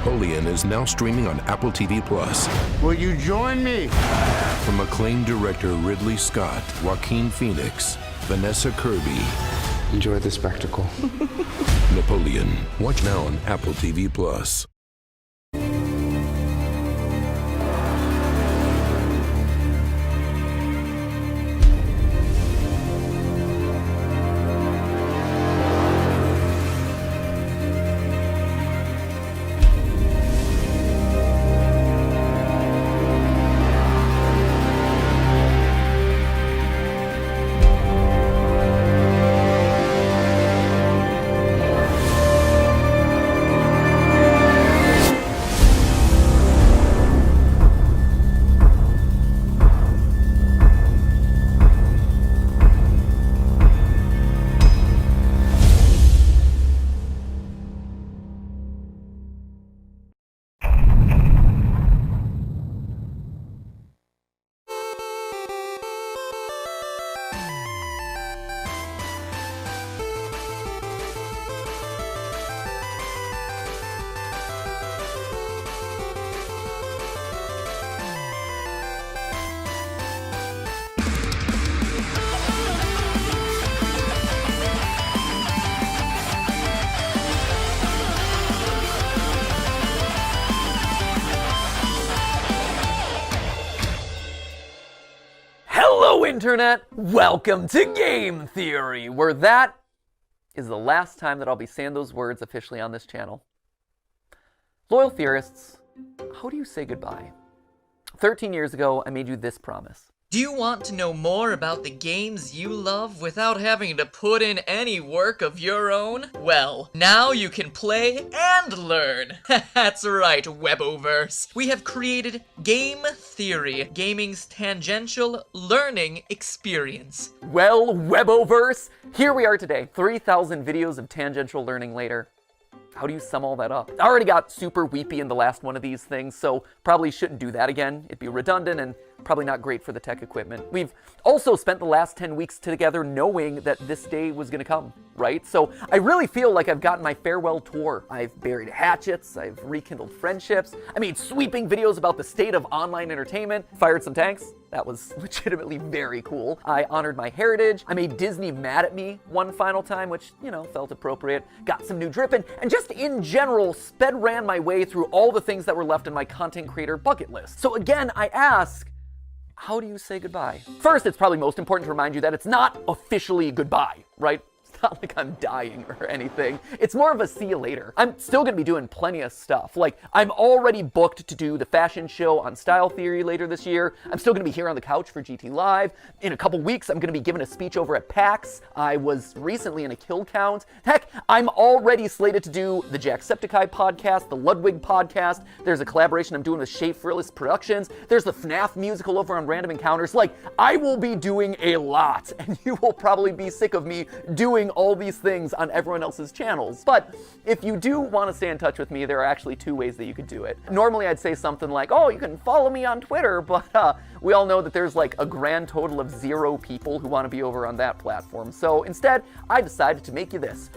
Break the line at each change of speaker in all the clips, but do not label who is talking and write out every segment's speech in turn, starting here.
Napoleon is now streaming on Apple TV+.
Will you join me?
From acclaimed director Ridley Scott, Joaquin Phoenix, Vanessa Kirby.
Enjoy the spectacle.
Napoleon. Watch now on Apple TV+.
Hello, Internet! Welcome to Game Theory, where that is the last time that I'll be saying those words officially on this channel. Loyal theorists, how do you say goodbye? 13 years ago, I made you this promise.
Do you want to know more about the games you love without having to put in any work of your own? Well, now you can play and learn. That's right, Weboverse. We have created Game Theory, gaming's tangential learning experience.
Well, Weboverse, here we are today, 3,000 videos of tangential learning later. How do you sum all that up? I already got super weepy in the last one of these things, so probably shouldn't do that again. It'd be redundant and probably not great for the tech equipment. We've also spent the last 10 weeks together knowing that this day was gonna come, right? So I really feel like I've gotten my farewell tour. I've buried hatchets, I've rekindled friendships, I made sweeping videos about the state of online entertainment, fired some tanks. That was legitimately very cool. I honored my heritage. I made Disney mad at me one final time, which, you know, felt appropriate. Got some new dripping, and just in general, sped ran my way through all the things that were left in my content creator bucket list. So again, I ask, how do you say goodbye? First, it's probably most important to remind you that it's not officially goodbye, right? It's not like I'm dying or anything. It's more of a see you later. I'm still gonna be doing plenty of stuff. Like, I'm already booked to do the fashion show on Style Theory later this year. I'm still gonna be here on the couch for GT Live. In a couple weeks, I'm gonna be giving a speech over at PAX. I was recently in a kill count. Heck, I'm already slated to do the Jacksepticeye podcast, the Ludwig podcast. There's a collaboration I'm doing with Shea Frillis Productions. There's the FNAF musical over on Random Encounters. Like, I will be doing a lot, and you will probably be sick of me doing all these things on everyone else's channels. But if you do want to stay in touch with me, there are actually two ways that you could do it. Normally I'd say something like, oh, you can follow me on Twitter, but we all know that there's like a grand total of 0 people who want to be over on that platform. So instead, I decided to make you this.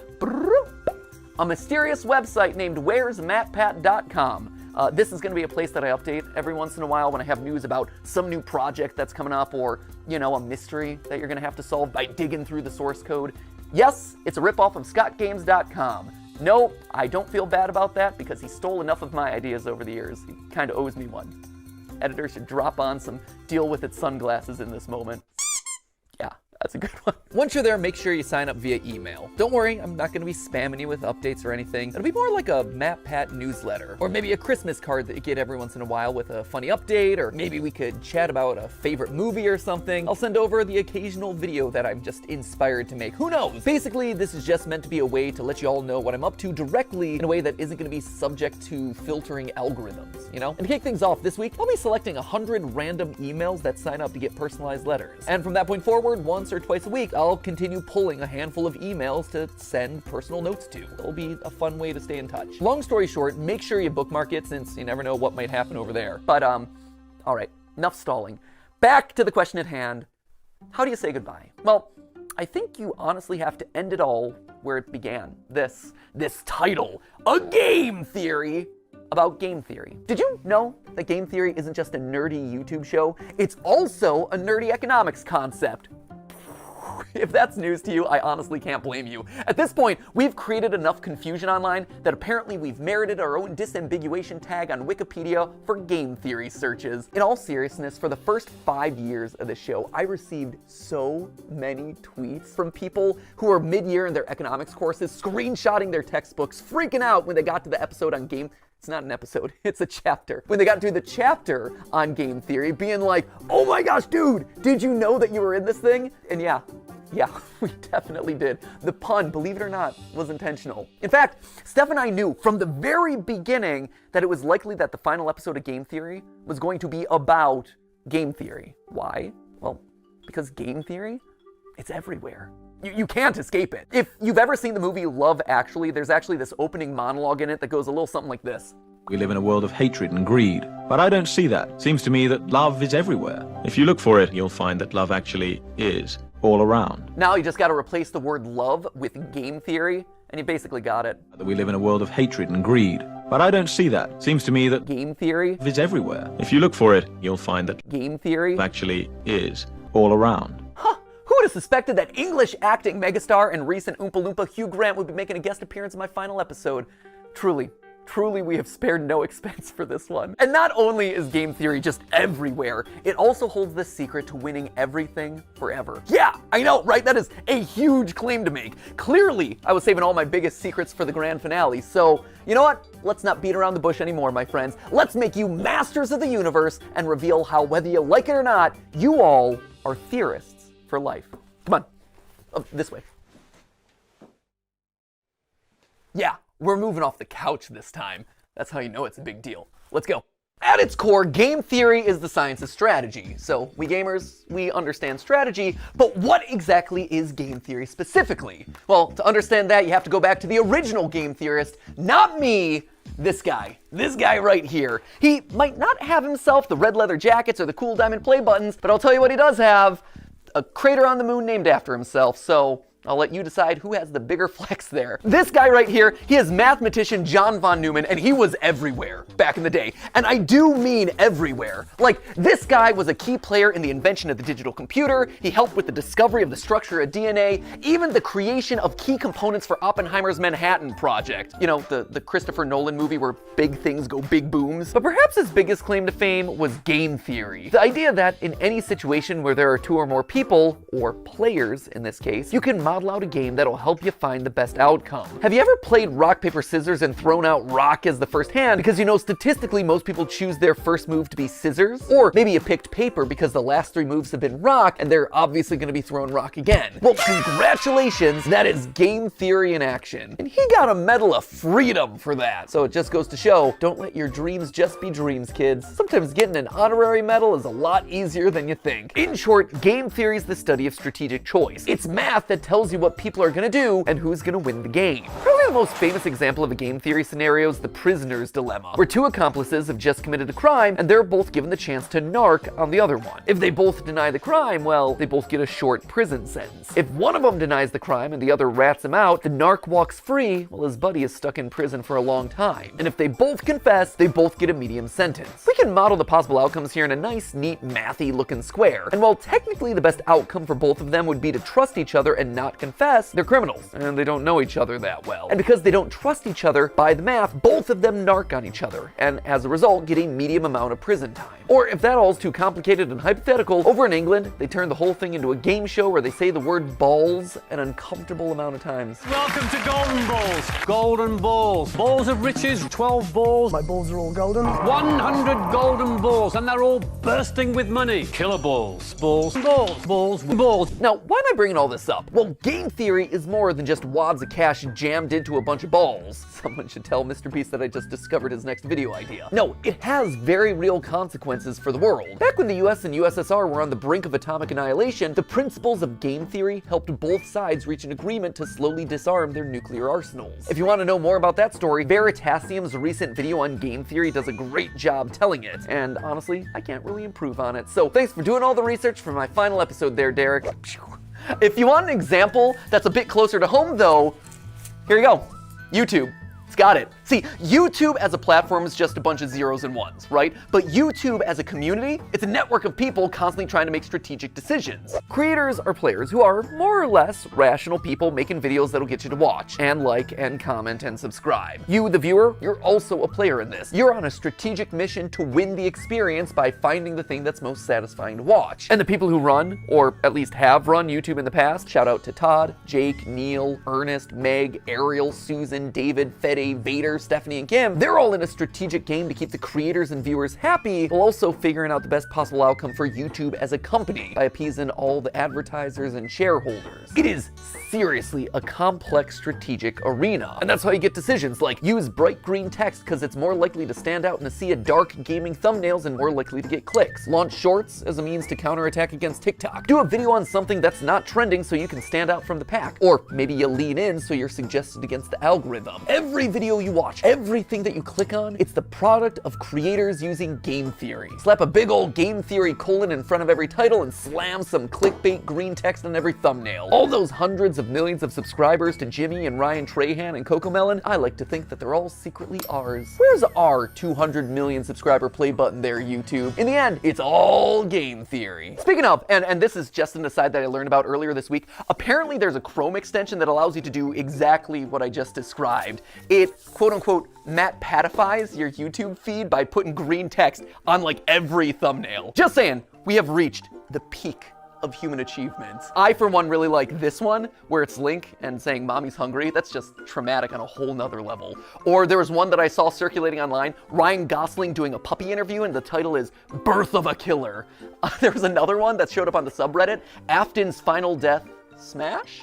A mysterious website named where'smatpat.com. This is going to be a place that I update every once in a while when I have news about some new project that's coming up, or, you know, a mystery that you're going to have to solve by digging through the source code. Yes, it's a ripoff of scottgames.com. No, I don't feel bad about that because he stole enough of my ideas over the years. He kind of owes me one. Editor should drop on some deal with it sunglasses in this moment. Yeah, that's a good one. Once you're there, make sure you sign up via email. Don't worry, I'm not going to be spamming you with updates or anything. It'll be more like a MatPat newsletter, or maybe a Christmas card that you get every once in a while with a funny update, or maybe we could chat about a favorite movie or something. I'll send over the occasional video that I'm just inspired to make. Who knows? Basically, this is just meant to be a way to let you all know what I'm up to directly in a way that isn't going to be subject to filtering algorithms, you know? And to kick things off this week, I'll be selecting 100 random emails that sign up to get personalized letters. And from that point forward, once or twice a week, I'll continue pulling a handful of emails to send personal notes to. It'll be a fun way to stay in touch. Long story short, make sure you bookmark it since you never know what might happen over there. But, all right, enough stalling. Back to the question at hand. How do you say goodbye? Well, I think you honestly have to end it all where it began. This title, A Game Theory. about game theory. Did you know that game theory isn't just a nerdy YouTube show? It's also a nerdy economics concept. If that's news to you, I honestly can't blame you. At this point, we've created enough confusion online that apparently we've merited our own disambiguation tag on Wikipedia for game theory searches. In all seriousness, for the first 5 years of the show, I received so many tweets from people who are mid-year in their economics courses, screenshotting their textbooks, freaking out when they got to the episode on game. It's not an episode, it's a chapter. When they got to the chapter on game theory, being like, oh my gosh, dude, did you know that you were in this thing? And yeah, we definitely did. The pun, believe it or not, was intentional. In fact, Steph and I knew from the very beginning that it was likely that the final episode of Game Theory was going to be about game theory. Why? Well, because game theory, it's everywhere. You can't escape it. If you've ever seen the movie Love Actually, there's actually this opening monologue in it that goes a little something like this.
We live in a world of hatred and greed, but I don't see that. Seems to me that love is everywhere. If you look for it, you'll find that love actually is all around.
Now you just got to replace the word love with game theory, and you basically got it.
We live in a world of hatred and greed, but I don't see that. Seems to me that
game theory
is everywhere. If you look for it, you'll find that
game theory
actually is all around.
Who would have suspected that English acting megastar and recent Oompa Loompa Hugh Grant would be making a guest appearance in my final episode? Truly, we have spared no expense for this one. And not only is game theory just everywhere, it also holds the secret to winning everything forever. Yeah, I know, right? That is a huge claim to make. Clearly, I was saving all my biggest secrets for the grand finale. So, you know what? Let's not beat around the bush anymore, my friends. Let's make you masters of the universe and reveal how, whether you like it or not, you all are theorists for life. Come on, this way. Yeah, we're moving off the couch this time. That's how you know it's a big deal. Let's go. At its core, game theory is the science of strategy. So we gamers, we understand strategy, but what exactly is game theory specifically? Well, to understand that, you have to go back to the original game theorist, not me, this guy right here. He might not have himself the red leather jackets or the cool diamond play buttons, but I'll tell you what he does have. A crater on the moon named after himself, so I'll let you decide who has the bigger flex there. This guy right here, he is mathematician John von Neumann, and he was everywhere back in the day. And I do mean everywhere. Like, this guy was a key player in the invention of the digital computer, he helped with the discovery of the structure of DNA, even the creation of key components for Oppenheimer's Manhattan Project. You know, the Christopher Nolan movie where big things go big booms. But perhaps his biggest claim to fame was game theory. The idea that in any situation where there are two or more people, or players in this case, you can model out a game that'll help you find the best outcome. Have you ever played rock, paper, scissors and thrown out rock as the first hand because you know statistically most people choose their first move to be scissors? Or maybe you picked paper because the last 3 moves have been rock and they're obviously going to be throwing rock again. Well, congratulations, that is game theory in action. And he got a Medal of Freedom for that. So it just goes to show, don't let your dreams just be dreams, kids. Sometimes getting an honorary medal is a lot easier than you think. In short, game theory is the study of strategic choice. It's math that tells you what people are gonna do and who's gonna win the game. Probably the most famous example of a game theory scenario is the prisoner's dilemma, where 2 accomplices have just committed a crime and they're both given the chance to narc on the other one. If they both deny the crime, well, they both get a short prison sentence. If one of them denies the crime and the other rats him out, the narc walks free while his buddy is stuck in prison for a long time. And if they both confess, they both get a medium sentence. We can model the possible outcomes here in a nice, neat, mathy looking square. And while technically the best outcome for both of them would be to trust each other and not confess, they're criminals, and they don't know each other that well. And because they don't trust each other, by the math, both of them narc on each other, and as a result, get a medium amount of prison time. Or if that all's too complicated and hypothetical, over in England, they turn the whole thing into a game show where they say the word balls an uncomfortable amount of times.
Welcome to Golden Balls. Golden Balls. Balls of riches, 12 balls.
My balls are all golden.
100 golden balls, and they're all bursting with money. Killer balls. Balls. Balls. Balls. Balls.
Now, why am I bringing all this up? Well, game theory is more than just wads of cash jammed into a bunch of balls. Someone should tell Mr. Beast that I just discovered his next video idea. No, it has very real consequences for the world. Back when the US and USSR were on the brink of atomic annihilation, the principles of game theory helped both sides reach an agreement to slowly disarm their nuclear arsenals. If you want to know more about that story, Veritasium's recent video on game theory does a great job telling it. And honestly, I can't really improve on it. So thanks for doing all the research for my final episode there, Derek. If you want an example that's a bit closer to home though, here you go, YouTube. It's got it. See, YouTube as a platform is just a bunch of zeros and ones, right? But YouTube as a community, it's a network of people constantly trying to make strategic decisions. Creators are players who are more or less rational people making videos that'll get you to watch and like and comment and subscribe. You, the viewer, you're also a player in this. You're on a strategic mission to win the experience by finding the thing that's most satisfying to watch. And the people who run, or at least have run YouTube in the past, shout out to Todd, Jake, Neil, Ernest, Meg, Ariel, Susan, David, Fede, Vader, Stephanie, and Kim, they're all in a strategic game to keep the creators and viewers happy, while also figuring out the best possible outcome for YouTube as a company by appeasing all the advertisers and shareholders. It is seriously a complex strategic arena. And that's how you get decisions like use bright green text because it's more likely to stand out in a sea of dark gaming thumbnails and more likely to get clicks. Launch shorts as a means to counterattack against TikTok. Do a video on something that's not trending so you can stand out from the pack. Or maybe you lean in so you're suggested against the algorithm. Every video you watch, everything that you click on, it's the product of creators using game theory. Slap a big old game theory colon in front of every title and slam some clickbait green text on every thumbnail. All those hundreds of millions of subscribers to Jimmy and Ryan Trahan and Cocomelon, I like to think that they're all secretly ours. Where's our 200 million subscriber play button there, YouTube? In the end, it's all game theory. Speaking of, and this is just an aside that I learned about earlier this week, apparently there's a Chrome extension that allows you to do exactly what I just described. It, quote unquote, MatPatifies your YouTube feed by putting green text on like every thumbnail. Just saying, we have reached the peak of human achievements. I, for one, really like this one, where it's Link and saying mommy's hungry. That's just traumatic on a whole nother level. Or there was one that I saw circulating online, Ryan Gosling doing a puppy interview, and the title is Birth of a Killer. There was another one that showed up on the subreddit, Afton's Final Death Smash?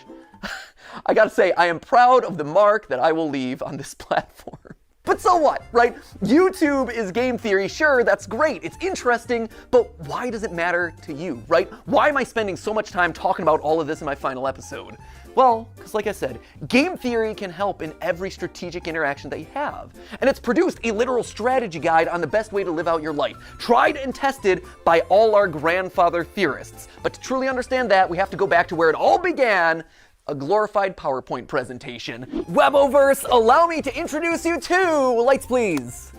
I gotta say, I am proud of the mark that I will leave on this platform. But so what, right? YouTube is game theory, sure, that's great, it's interesting, but why does it matter to you, right? Why am I spending so much time talking about all of this in my final episode? Well, because like I said, game theory can help in every strategic interaction that you have. And it's produced a literal strategy guide on the best way to live out your life, tried and tested by all our grandfather theorists. But to truly understand that, we have to go back to where it all began, a glorified PowerPoint presentation. Weboverse, allow me to introduce you to, lights please,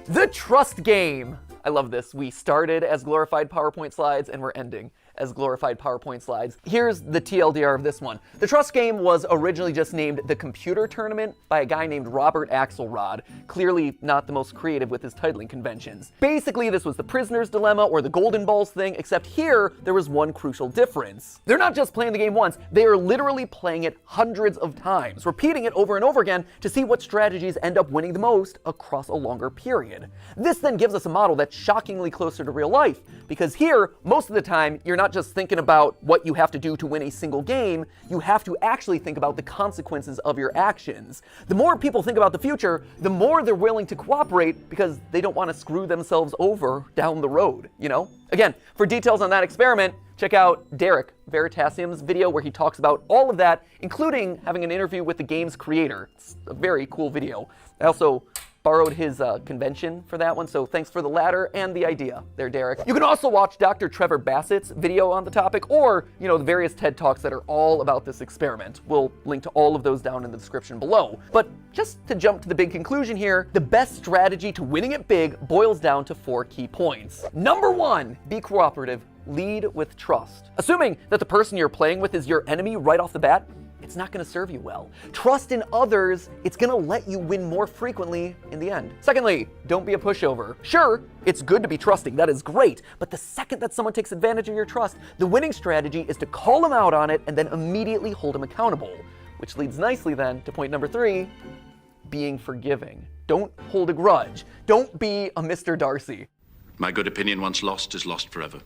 the trust game. I love this. We started as glorified PowerPoint slides and we're ending as glorified PowerPoint slides. Here's the TLDR of this one. The trust game was originally just named the Computer Tournament by a guy named Robert Axelrod, clearly not the most creative with his titling conventions. Basically, this was the prisoner's dilemma or the golden balls thing, except here, there was one crucial difference. They're not just playing the game once, they are literally playing it hundreds of times, repeating it over and over again to see what strategies end up winning the most across a longer period. This then gives us a model that's shockingly closer to real life, because here, most of the time, you're not just thinking about what you have to do to win a single game, you have to actually think about the consequences of your actions. The more people think about the future, the more they're willing to cooperate because they don't want to screw themselves over down the road, you know? Again, for details on that experiment, check out Derek Veritasium's video where he talks about all of that, including having an interview with the game's creator. It's a very cool video. I also borrowed his convention for that one, so thanks for the latter and the idea there, Derek. You can also watch Dr. Trevor Bassett's video on the topic, or, you know, the various TED Talks that are all about this experiment. We'll link to all of those down in the description below. But just to jump to the big conclusion here, the best strategy to winning it big boils down to 4 key points. Number 1, be cooperative. Lead with trust. Assuming that the person you're playing with is your enemy right off the bat, it's not going to serve you well. Trust in others, it's going to let you win more frequently in the end. Secondly, don't be a pushover. Sure, it's good to be trusting, that is great, but the second that someone takes advantage of your trust, the winning strategy is to call them out on it and then immediately hold them accountable. Which leads nicely then to point number 3, being forgiving. Don't hold a grudge. Don't be a Mr. Darcy.
My good opinion once lost is lost forever.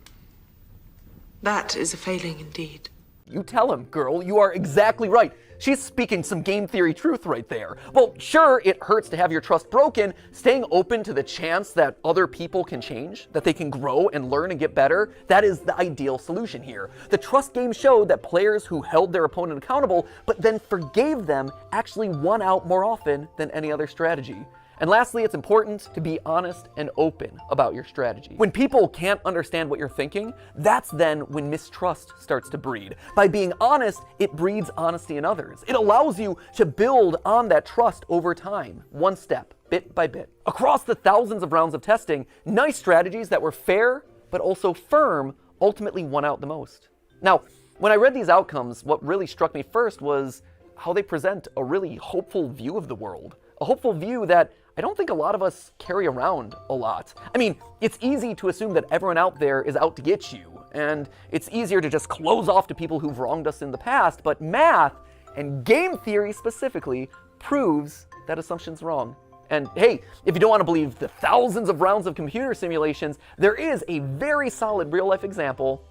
That is a failing indeed.
You tell him, girl, you are exactly right. She's speaking some game theory truth right there. Well, sure, it hurts to have your trust broken. Staying open to the chance that other people can change, that they can grow and learn and get better, that is the ideal solution here. The trust game showed that players who held their opponent accountable, but then forgave them, actually won out more often than any other strategy. And lastly, it's important to be honest and open about your strategy. When people can't understand what you're thinking, that's then when mistrust starts to breed. By being honest, it breeds honesty in others. It allows you to build on that trust over time, one step, bit by bit. Across the thousands of rounds of testing, nice strategies that were fair but also firm ultimately won out the most. Now, when I read these outcomes, what really struck me first was how they present a really hopeful view of the world. A hopeful view that I don't think a lot of us carry around a lot. I mean, it's easy to assume that everyone out there is out to get you, and it's easier to just close off to people who've wronged us in the past, but math, and game theory specifically, proves that assumption's wrong. And hey, if you don't want to believe the thousands of rounds of computer simulations, there is a very solid real-life example: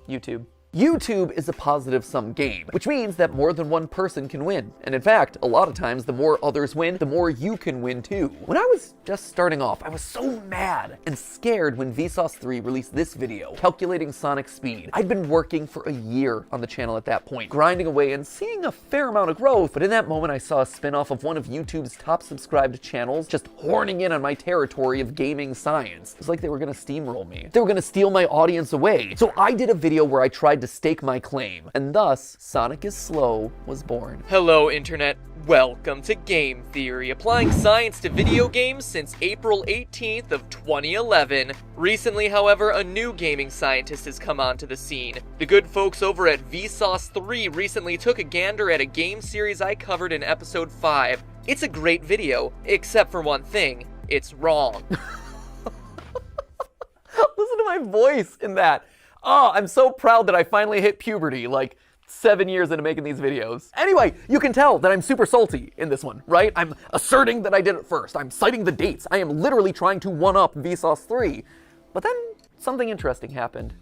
YouTube. YouTube is a positive-sum game, which means that more than one person can win. And in fact, a lot of times, the more others win, the more you can win too. When I was just starting off, I was so mad and scared when Vsauce 3 released this video, calculating Sonic's speed. I'd been working for a year on the channel at that point, grinding away and seeing a fair amount of growth, but in that moment I saw a spin-off of one of YouTube's top subscribed channels just horning in on my territory of gaming science. It was like they were gonna steamroll me. They were gonna steal my audience away. So I did a video where I tried to stake my claim, and thus Sonic is Slow was born.
Hello, Internet. Welcome to Game Theory, applying science to video games since April 18th of 2011. Recently, however, a new gaming scientist has come onto the scene. The good folks over at Vsauce 3 recently took a gander at a game series I covered in episode 5. It's a great video, except for one thing: it's wrong.
Listen to my voice in that. Oh, I'm so proud that I finally hit puberty, like 7 years into making these videos. Anyway, you can tell that I'm super salty in this one, right? I'm asserting that I did it first. I'm citing the dates. I am literally trying to one-up Vsauce 3. But then something interesting happened.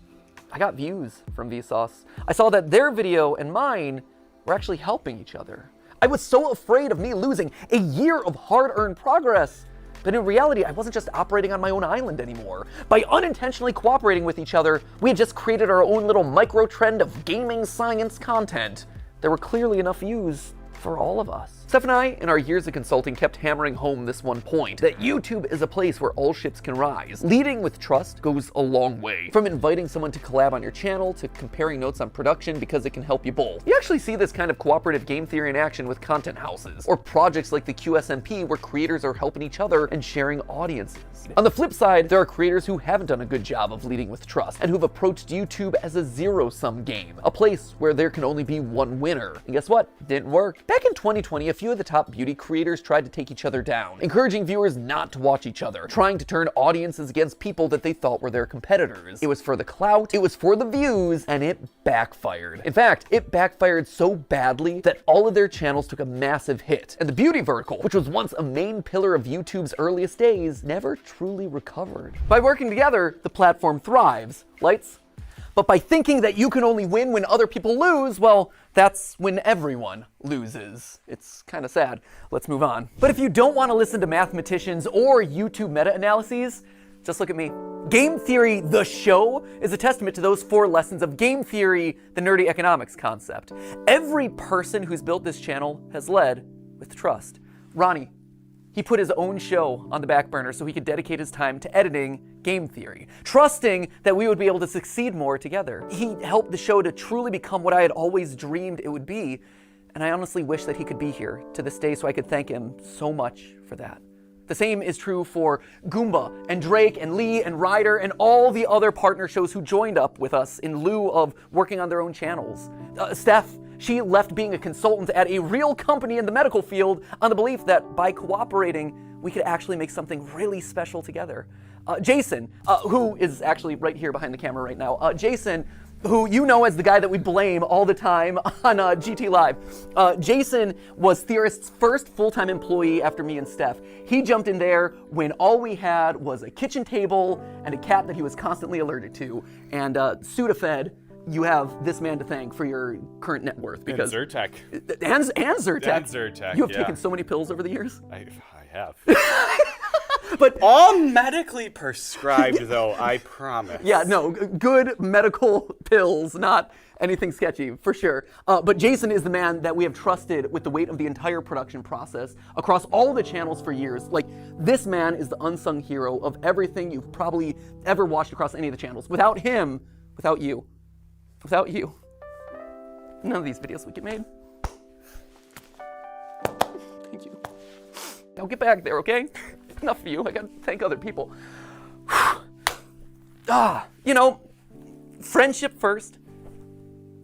I got views from Vsauce. I saw that their video and mine were actually helping each other. I was so afraid of me losing a year of hard-earned progress. But in reality, I wasn't just operating on my own island anymore. By unintentionally cooperating with each other, we had just created our own little micro-trend of gaming science content. There were clearly enough views for all of us. Steph and I, in our years of consulting, kept hammering home this one point, that YouTube is a place where all ships can rise. Leading with trust goes a long way. From inviting someone to collab on your channel, to comparing notes on production because it can help you both. You actually see this kind of cooperative game theory in action with content houses, or projects like the QSMP where creators are helping each other and sharing audiences. On the flip side, there are creators who haven't done a good job of leading with trust, and who've approached YouTube as a zero-sum game, a place where there can only be one winner. And guess what? Didn't work. Back in 2020, a few of the top beauty creators tried to take each other down, encouraging viewers not to watch each other, trying to turn audiences against people that they thought were their competitors. It was for the clout, it was for the views, and it backfired. In fact, it backfired so badly that all of their channels took a massive hit, and the beauty vertical, which was once a main pillar of YouTube's earliest days, never truly recovered. By working together, the platform thrives. Lights? But by thinking that you can only win when other people lose, well, that's when everyone loses. It's kind of sad. Let's move on. But if you don't want to listen to mathematicians or YouTube meta-analyses, just look at me. Game Theory, the show, is a testament to those 4 lessons of game theory, the nerdy economics concept. Every person who's built this channel has led with trust. Ronnie, he put his own show on the back burner so he could dedicate his time to editing Game Theory, trusting that we would be able to succeed more together. He helped the show to truly become what I had always dreamed it would be, and I honestly wish that he could be here to this day so I could thank him so much for that. The same is true for Goomba and Drake and Lee and Ryder and all the other partner shows who joined up with us in lieu of working on their own channels. Steph, she left being a consultant at a real company in the medical field on the belief that by cooperating, we could actually make something really special together. Jason, who is actually right here behind the camera right now, Jason, who you know as the guy that we blame all the time on GT Live. Jason was Theorist's first full-time employee after me and Steph. He jumped in there when all we had was a kitchen table and a cat that he was constantly allergic to. And Sudafed, you have this man to thank for your current net worth. Because
and Zyrtec.
And Zyrtec.
And Zyrtec,
You have
yeah.
taken so many pills over the years.
I have.
But
all medically prescribed, though, I promise.
yeah, no, good medical pills, not anything sketchy, for sure. But Jason is the man that we have trusted with the weight of the entire production process across all the channels for years. Like, this man is the unsung hero of everything you've probably ever watched across any of the channels. Without him, without you, none of these videos would get made. Thank you. Now get back there, okay? Enough of you. I gotta thank other people. You know, friendship first,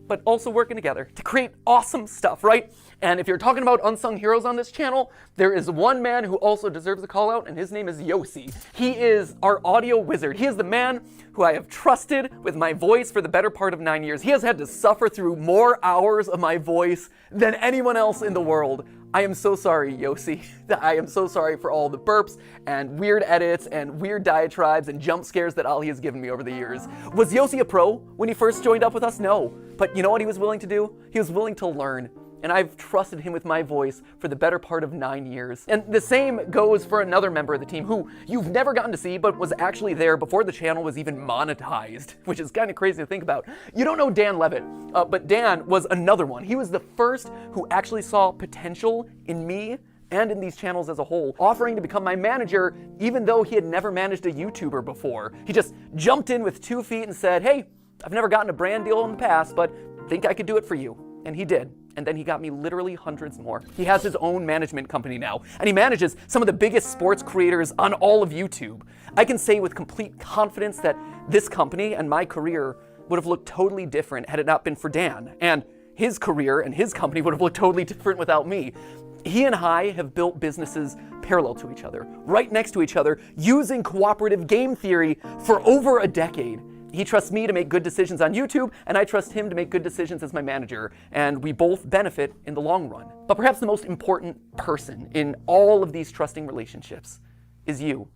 but also working together to create awesome stuff, right? And if you're talking about unsung heroes on this channel, there is one man who also deserves a call out, and his name is Yossi. He is our audio wizard. He is the man who I have trusted with my voice for the better part of 9 years. He has had to suffer through more hours of my voice than anyone else in the world. I am so sorry, Yossi. I am so sorry for all the burps and weird edits and weird diatribes and jump scares that Ali has given me over the years. Was Yossi a pro when he first joined up with us? No. But you know what he was willing to do? He was willing to learn. And I've trusted him with my voice for the better part of 9 years. And the same goes for another member of the team who you've never gotten to see, but was actually there before the channel was even monetized, which is kind of crazy to think about. You don't know Dan Levitt, but Dan was another one. He was the first who actually saw potential in me and in these channels as a whole, offering to become my manager even though he had never managed a YouTuber before. He just jumped in with 2 feet and said, hey, I've never gotten a brand deal in the past, but think I could do it for you. And he did. And then he got me literally hundreds more. He has his own management company now, and he manages some of the biggest sports creators on all of YouTube. I can say with complete confidence that this company and my career would have looked totally different had it not been for Dan. And his career and his company would have looked totally different without me. He and I have built businesses parallel to each other, right next to each other, using cooperative game theory for over a decade. He trusts me to make good decisions on YouTube, and I trust him to make good decisions as my manager, and we both benefit in the long run. But perhaps the most important person in all of these trusting relationships is you.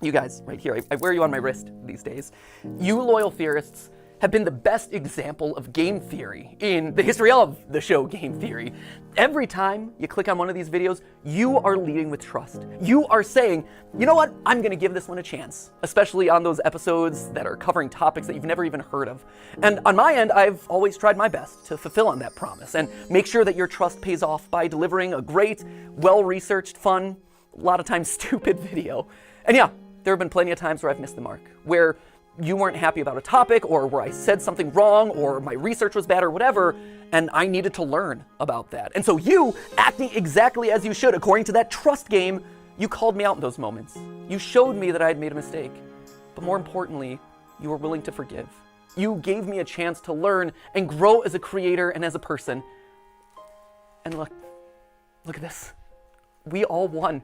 You guys, right here. I wear you on my wrist these days. You loyal theorists have been the best example of game theory in the history of the show Game Theory. Every time you click on one of these videos, you are leading with trust. You are saying, you know what, I'm gonna give this one a chance, especially on those episodes that are covering topics that you've never even heard of. And on my end, I've always tried my best to fulfill on that promise and make sure that your trust pays off by delivering a great, well-researched, fun, a lot of times stupid video. And yeah, there have been plenty of times where I've missed the mark, where you weren't happy about a topic, or where I said something wrong, or my research was bad, or whatever, and I needed to learn about that. And so you, acting exactly as you should, according to that trust game, you called me out in those moments. You showed me that I had made a mistake. But more importantly, you were willing to forgive. You gave me a chance to learn and grow as a creator and as a person. And look at this. We all won.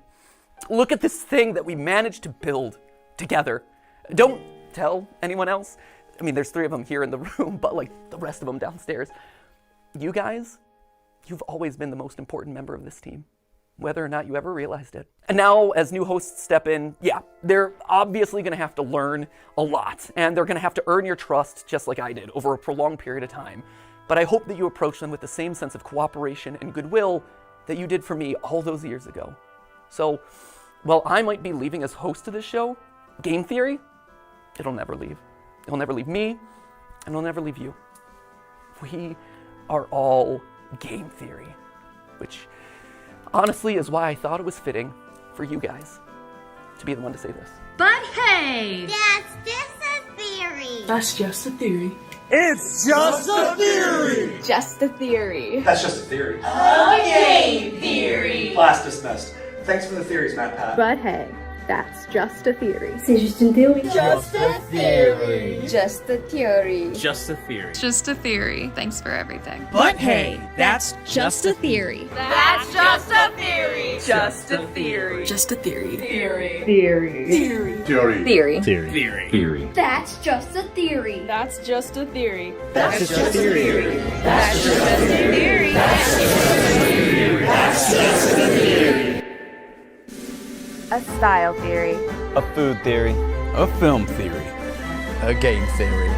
Look at this thing that we managed to build together. Don't tell anyone else. I mean, there's 3 of them here in the room, but like the rest of them downstairs. You guys, you've always been the most important member of this team, whether or not you ever realized it. And now, as new hosts step in, yeah, they're obviously gonna have to learn a lot, and they're gonna have to earn your trust just like I did over a prolonged period of time. But I hope that you approach them with the same sense of cooperation and goodwill that you did for me all those years ago. So, while I might be leaving as host of this show, Game Theory, it'll never leave. It'll never leave me, and it'll never leave you. We are all Game Theory, which honestly is why I thought it was fitting for you guys to be the one to say this.
But hey!
That's just a theory.
That's just a theory.
It's just a theory!
Just a theory.
That's just a theory.
Okay, theory.
Class dismissed. Thanks for the theories, MatPat.
But hey, that's just a theory.
C'est juste une théorie.
Just a theory.
Just a theory.
Just a theory.
Just a theory. Thanks for everything.
But hey, that's
just a theory.
That's just a theory.
Just a theory.
Just a theory.
Theory.
Theory.
theory.
Theory.
Theory.
Theory. Theory.
That's just a theory.
That's just a theory.
That's just a theory.
That's just a theory.
That's just a theory. That's just a theory.
A style theory.
A food theory.
A film theory. A game theory.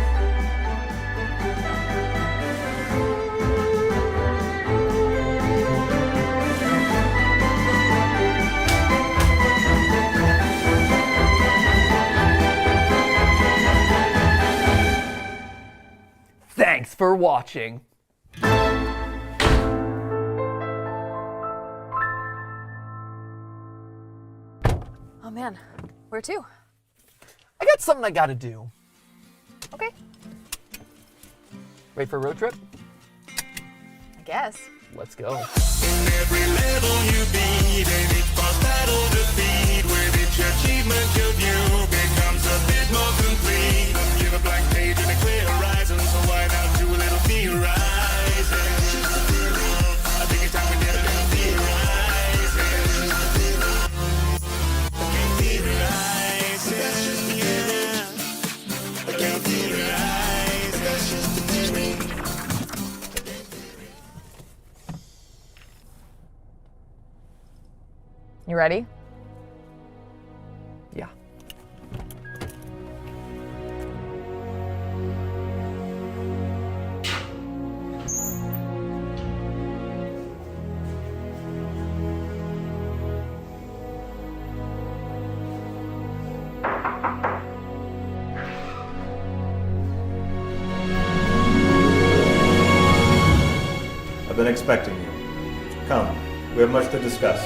Thanks for watching.
Oh man, where to?
I got something I gotta do.
Okay,
Ready for a road trip?
I guess.
Let's go.
In every level you beat, and each boss battle defeat, with each achievement your view becomes a bit more complete. You have a blank page and a clear horizon, so why not do a little theorizing? I think it's time we did a little theorizing. Okay, theorizing, yeah. Okay, theorizing. That's just a theory.
You ready?
Yeah.
I've been expecting you. Come, we have much to discuss.